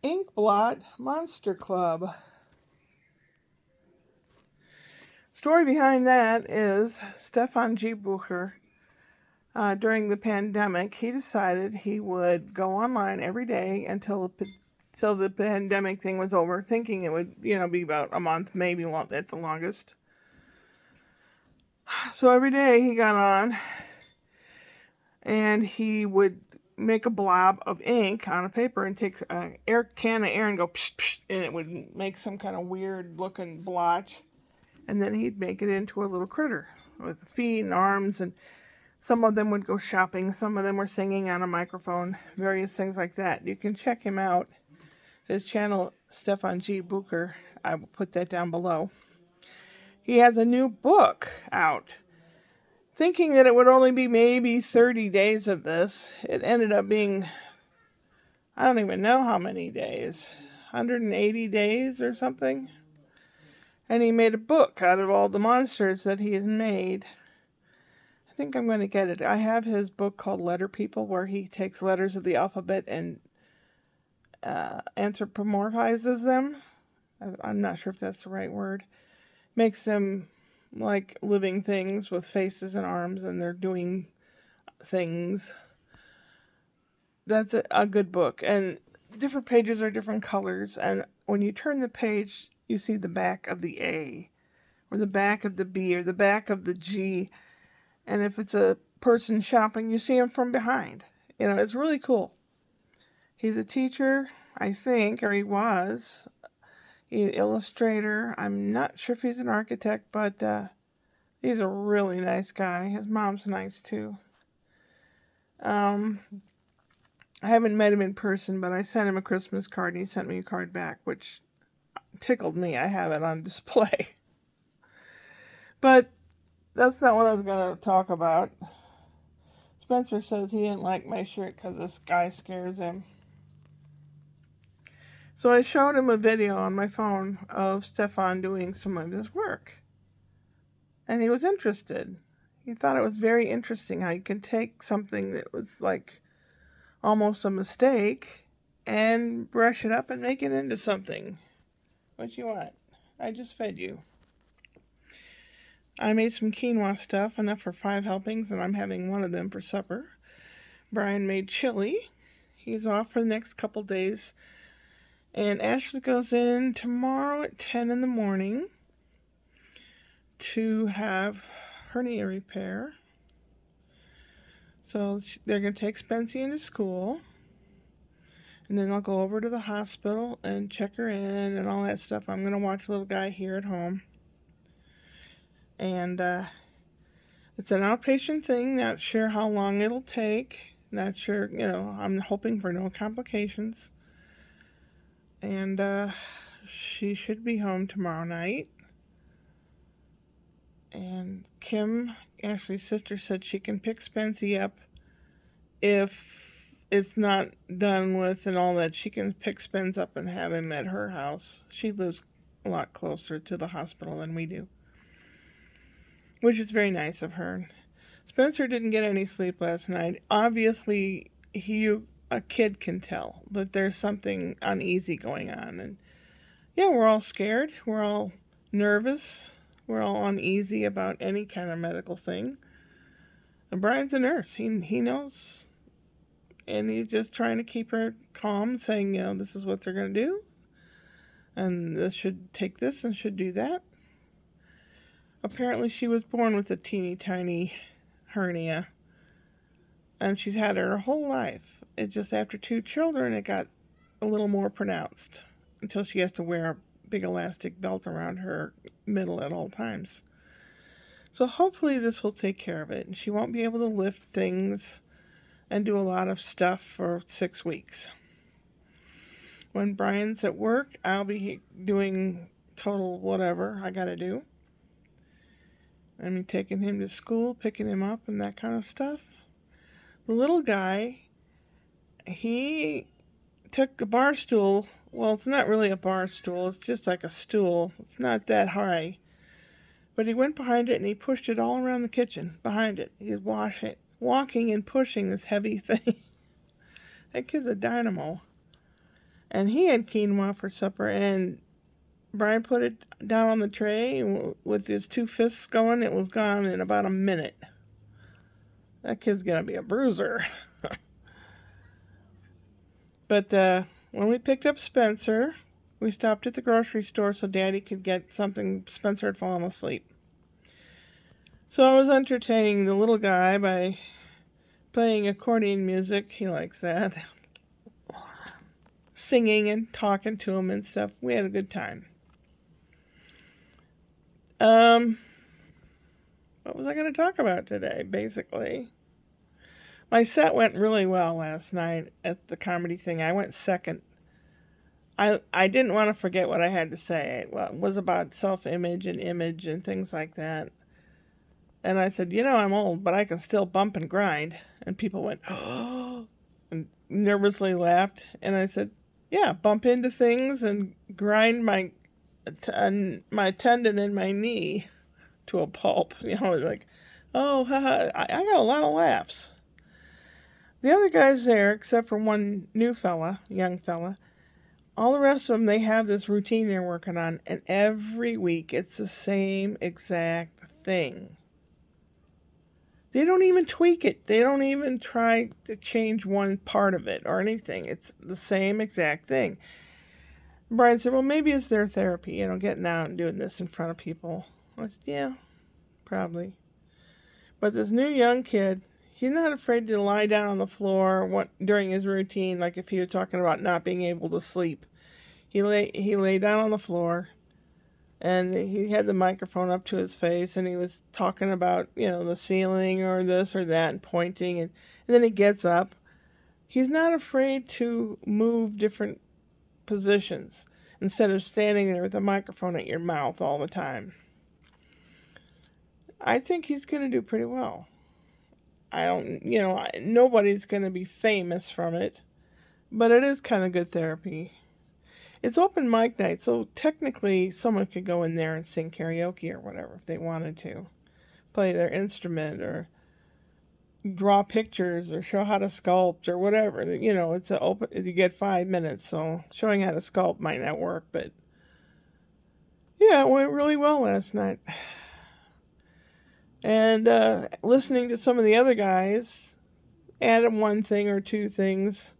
Inkblot Monster Club. Story behind that is Stefan G Bucher. During the pandemic, he decided he would go online every day until the pandemic thing was over, thinking it would, be about a month, maybe at the longest. So every day he got on and he would make a blob of ink on a paper and take a can of air and go psh, psh, and it would make some kind of weird looking blotch. And then he'd make it into a little critter with feet and arms, and some of them would go shopping, some of them were singing on a microphone, various things like that. You can check him out. His channel, Stefan G Bucher, I will put that down below. He has a new book out. Thinking that it would only be maybe 30 days of this, it ended up being, I don't even know how many days, 180 days or something. And he made a book out of all the monsters that he has made. I think I'm going to get it. I have his book called Letter People, where he takes letters of the alphabet and anthropomorphizes them. I'm not sure if that's the right word. Makes them like living things with faces and arms, and they're doing things. That's a good book. And different pages are different colors. And when you turn the page, you see the back of the A, or the back of the B, or the back of the G. And if it's a person shopping, you see him from behind. It's really cool. He's a teacher, I think, or he was. He's an illustrator. I'm not sure if he's an architect, but he's a really nice guy. His mom's nice, too. I haven't met him in person, but I sent him a Christmas card, and he sent me a card back, which tickled me. I have it on display. But that's not what I was going to talk about. Spencer says he didn't like my shirt because this guy scares him. So I showed him a video on my phone of Stefan doing some of his work. And he was interested. He thought it was very interesting how you can take something that was like almost a mistake and brush it up and make it into something. What you want? I just fed you. I made some quinoa stuff, enough for 5 helpings, and I'm having one of them for supper. Brian made chili. He's off for the next couple days. And Ashley goes in tomorrow at 10 in the morning to have hernia repair. So they're going to take Spency into school. And then I'll go over to the hospital and check her in and all that stuff. I'm going to watch little guy here at home. And it's an outpatient thing. Not sure how long it'll take. Not sure, I'm hoping for no complications. And she should be home tomorrow night. And Kim, Ashley's sister, said she can pick Spency up if it's not done with and all that. She can pick Spence up and have him at her house. She lives a lot closer to the hospital than we do, which is very nice of her. Spencer didn't get any sleep last night. Obviously, a kid can tell that there's something uneasy going on. And yeah, we're all scared. We're all nervous. We're all uneasy about any kind of medical thing. And Brian's a nurse. He knows. And he's just trying to keep her calm, saying, this is what they're going to do. And this should take this and should do that. Apparently she was born with a teeny tiny hernia. And she's had it her whole life. It just after 2 children, it got a little more pronounced until she has to wear a big elastic belt around her middle at all times. So hopefully this will take care of it, and she won't be able to lift things and do a lot of stuff for 6 weeks. When Brian's at work, I'll be doing total whatever I gotta do. I mean, taking him to school, picking him up, and that kind of stuff. The little guy, he took the bar stool. Well, it's not really a bar stool. It's just like a stool. It's not that high. But he went behind it and he pushed it all around the kitchen behind it. He's walking and pushing this heavy thing. That kid's a dynamo. And he had quinoa for supper, and Brian put it down on the tray, and with his 2 fists going, it was gone in about a minute. That kid's gonna be a bruiser. But when we picked up Spencer, we stopped at the grocery store so Daddy could get something. Spencer had fallen asleep. So I was entertaining the little guy by playing accordion music. He likes that. Singing and talking to him and stuff. We had a good time. What was I going to talk about today, basically? My set went really well last night at the comedy thing. I went second. I didn't want to forget what I had to say. Well, it was about self-image and image and things like that. And I said, I'm old, but I can still bump and grind. And people went, oh, and nervously laughed. And I said, yeah, bump into things and grind my tendon in my knee to a pulp. Like, oh, haha. I got a lot of laughs. The other guys there, except for one new fella, young fella, all the rest of them, they have this routine they're working on, and every week it's the same exact thing. They don't even tweak it. They don't even try to change one part of it or anything. It's the same exact thing. Brian said, well, maybe it's their therapy, getting out and doing this in front of people. I said, yeah, probably. But this new young kid, he's not afraid to lie down on the floor during his routine, like if he was talking about not being able to sleep. He lay down on the floor, and he had the microphone up to his face, and he was talking about, the ceiling or this or that and pointing, and then he gets up. He's not afraid to move different positions instead of standing there with a microphone at your mouth all the time. I think he's going to do pretty well. Nobody's going to be famous from it, but it is kind of good therapy. It's open mic night, so technically someone could go in there and sing karaoke or whatever if they wanted to. Play their instrument or draw pictures or show how to sculpt or whatever. It's you get 5 minutes, so showing how to sculpt might not work, but yeah, it went really well last night. And listening to some of the other guys, added one thing or two things.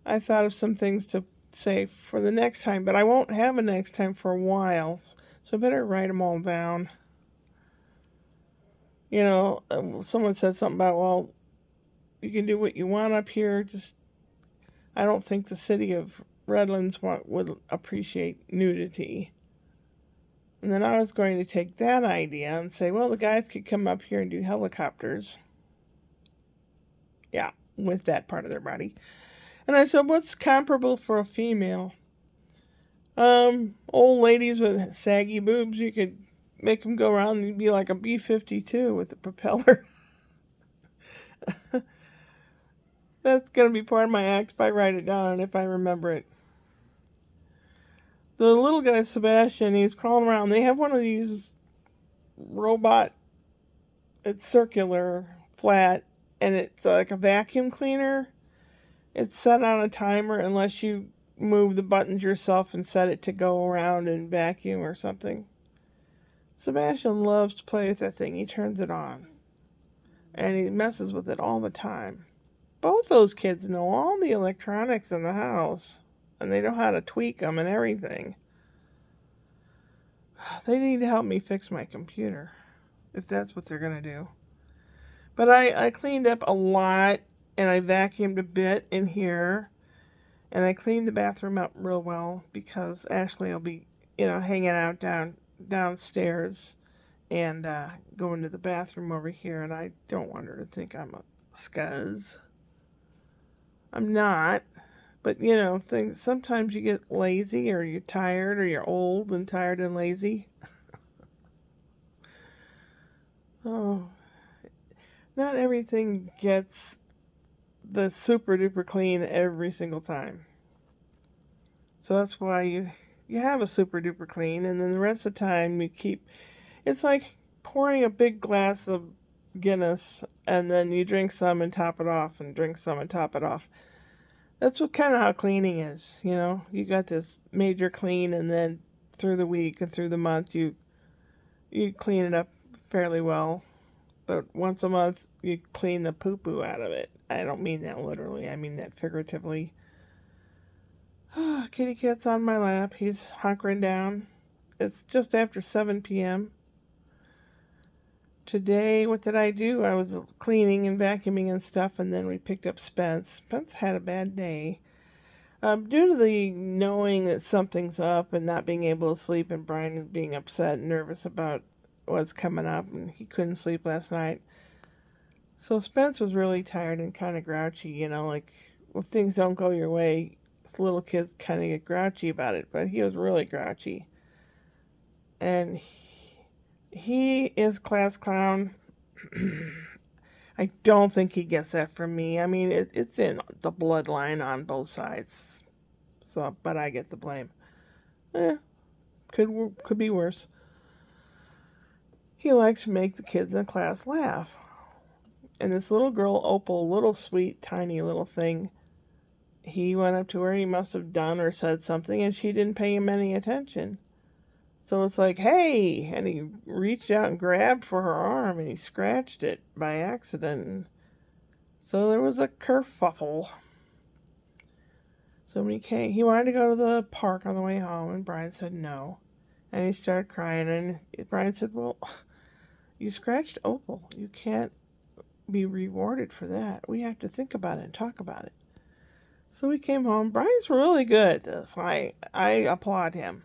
I thought of some things to say for the next time, but I won't have a next time for a while, so I better write them all down. Someone said something about, well, you can do what you want up here, I don't think the city of Redlands would appreciate nudity. And then I was going to take that idea and say, well, the guys could come up here and do helicopters. Yeah, with that part of their body. And I said, what's comparable for a female? Old ladies with saggy boobs, you could make them go around and be like a B-52 with the propeller. That's going to be part of my act if I write it down and if I remember it. The little guy, Sebastian, he's crawling around. They have one of these robot, it's circular, flat, and it's like a vacuum cleaner. It's set on a timer unless you move the buttons yourself and set it to go around and vacuum or something. Sebastian loves to play with that thing. He turns it on. And he messes with it all the time. Both those kids know all the electronics in the house. And they know how to tweak them and everything. They need to help me fix my computer, if that's what they're going to do. But I cleaned up a lot, and I vacuumed a bit in here. And I cleaned the bathroom up real well, because Ashley will be, hanging out downstairs and going to the bathroom over here. And I don't want her to think I'm a scuzz. I'm not. But, sometimes you get lazy or you're tired or you're old and tired and lazy. Oh, not everything gets the super duper clean every single time. So that's why you have a super duper clean, and then the rest of the time it's like pouring a big glass of Guinness and then you drink some and top it off and drink some and top it off. That's what kind of how cleaning is, you know. You got this major clean, and then through the week and through the month, you clean it up fairly well. But once a month, you clean the poo poo out of it. I don't mean that literally. I mean that figuratively. Kitty cat's on my lap. He's hunkering down. It's just after 7 p.m. Today, what did I do? I was cleaning and vacuuming and stuff, and then we picked up Spence. Spence had a bad day. Due to the knowing that something's up and not being able to sleep, and Brian being upset and nervous about what's coming up, and he couldn't sleep last night. So Spence was really tired and kind of grouchy, you know, like when things don't go your way, little kids kind of get grouchy about it, but he was really grouchy. And he is class clown. I don't think he gets that from me. I mean, it's in the bloodline on both sides. So, but I get the blame. Could be worse. He likes to make the kids in class laugh. And this little girl, Opal, little sweet, tiny little thing, he went up to her, he must have done or said something, and she didn't pay him any attention. So it's like, hey, and he reached out and grabbed for her arm, and he scratched it by accident. And so there was a kerfuffle. So when he came, he wanted to go to the park on the way home, and Brian said no. And he started crying, and Brian said, well, you scratched Opal. You can't be rewarded for that. We have to think about it and talk about it. So we came home. Brian's really good at this. I applaud him.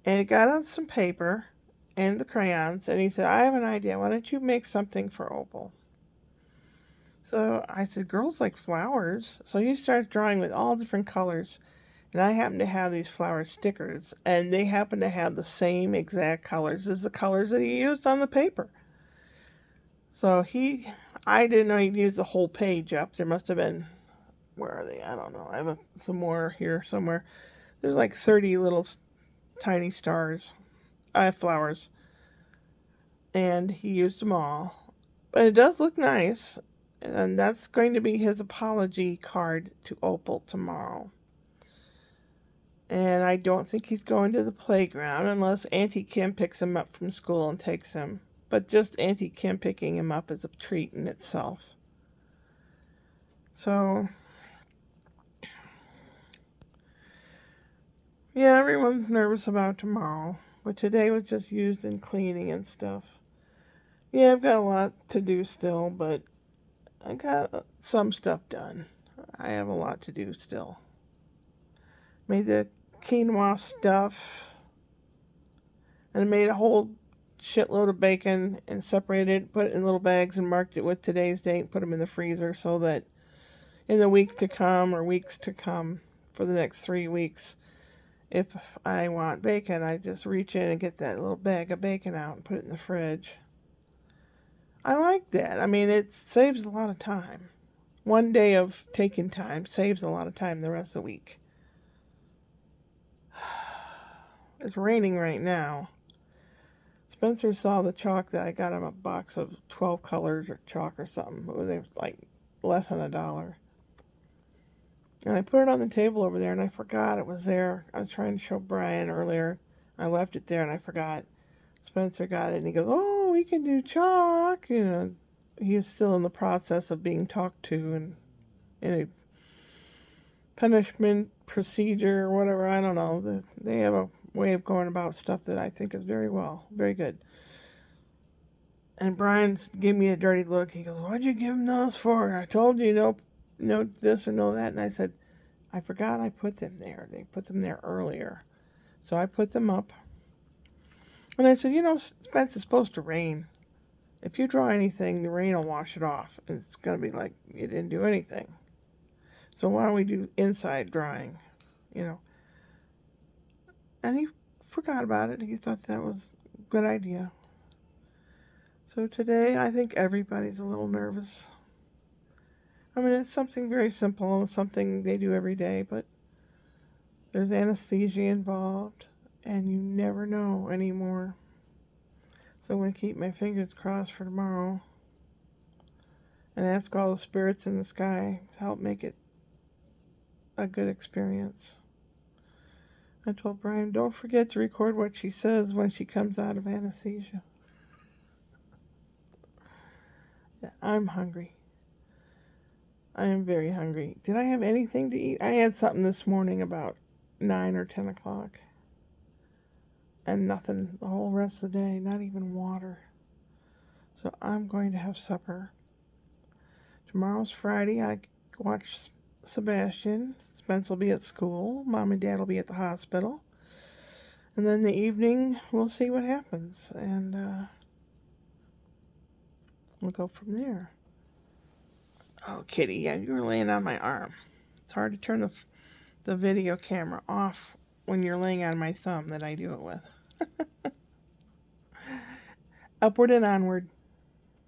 And he got on some paper and the crayons, and he said, I have an idea. Why don't you make something for Opal? So I said, girls like flowers. So he starts drawing with all different colors. And I happen to have these flower stickers, and they happen to have the same exact colors as the colors that he used on the paper. So I didn't know he'd use the whole page up. There must have been, where are they? I don't know. I have some more here somewhere. There's like 30 little tiny stars. I have flowers. And he used them all. But it does look nice. And that's going to be his apology card to Opal tomorrow. And I don't think he's going to the playground unless Auntie Kim picks him up from school and takes him. But just Auntie Kim picking him up is a treat in itself. So, yeah, everyone's nervous about tomorrow. But today was just used in cleaning and stuff. Yeah, I've got a lot to do still, but I got some stuff done. I have a lot to do still. Made the quinoa stuff. And I made a whole shitload of bacon and separated it, put it in little bags and marked it with today's date, put them in the freezer so that in the week to come or weeks to come for the next 3 weeks, if I want bacon, I just reach in and get that little bag of bacon out and put it in the fridge. I like that. I mean, it saves a lot of time. One day of taking time saves a lot of time the rest of the week. It's raining right now. Spencer saw the chalk that I got him a box of 12 colors or chalk or something. It was like less than $1. And I put it on the table over there and I forgot it was there. I was trying to show Brian earlier. I left it there and I forgot. Spencer got it and he goes, oh, we can do chalk. You know, he is still in the process of being talked to and in a punishment procedure or whatever. I don't know. They have a way of going about stuff that I think is very good. And Brian's giving me a dirty look. He goes, what'd you give him those for? I told you no this or no that. And I said, I forgot I put them there. They put them there earlier. So I put them up. And I said, Spence, it's supposed to rain. If you draw anything, the rain will wash it off. And it's going to be like you didn't do anything. So why don't we do inside drawing, And he forgot about it. He thought that was a good idea. So today, I think everybody's a little nervous. I mean, it's something very simple and something they do every day, but there's anesthesia involved, and you never know anymore. So I'm going to keep my fingers crossed for tomorrow and ask all the spirits in the sky to help make it a good experience. I told Brian, don't forget to record what she says when she comes out of anesthesia. Yeah, I'm hungry. I am very hungry. Did I have anything to eat? I had something this morning about 9 or 10 o'clock. And nothing the whole rest of the day, not even water. So I'm going to have supper. Tomorrow's Friday. I watch Sebastian. Spence will be at school. Mom and Dad will be at the hospital. And then the evening, we'll see what happens. And we'll go from there. Oh, Kitty, yeah, you were laying on my arm. It's hard to turn the video camera off when you're laying on my thumb that I do it with. Upward and onward.